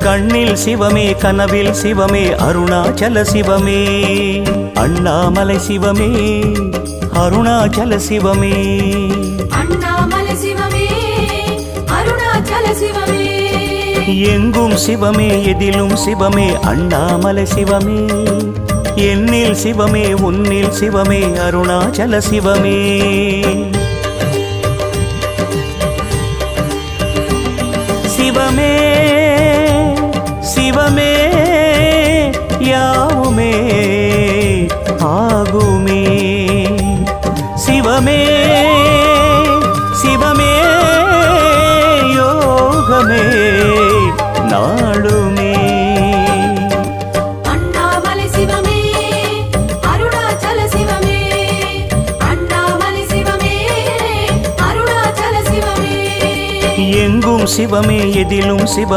கண்ணில் சிவமே கனவில் சிவமே அருணாச்சல சிவமே அண்ணாமலை சிவமே அருணாச்சல சிவமே அண்ணாமலை சிவமே அருணாச்சல சிவமே எங்கும் சிவமே எதிலும் சிவமே அண்ணாமலை சிவமே என்னில் சிவமே உன்னில் சிவமே அருணாச்சல சிவமே சிவமே சிவமே யாவுமே ஆகுமே சிவமே சிவமே யோகமே நாளுமே அண்ணாமலை சிவமே அருணாச்சல சிவமே அண்ணாமலை சிவமே அருணாச்சல சிவமே எங்கும் சிவமே எதிலும் சிவமே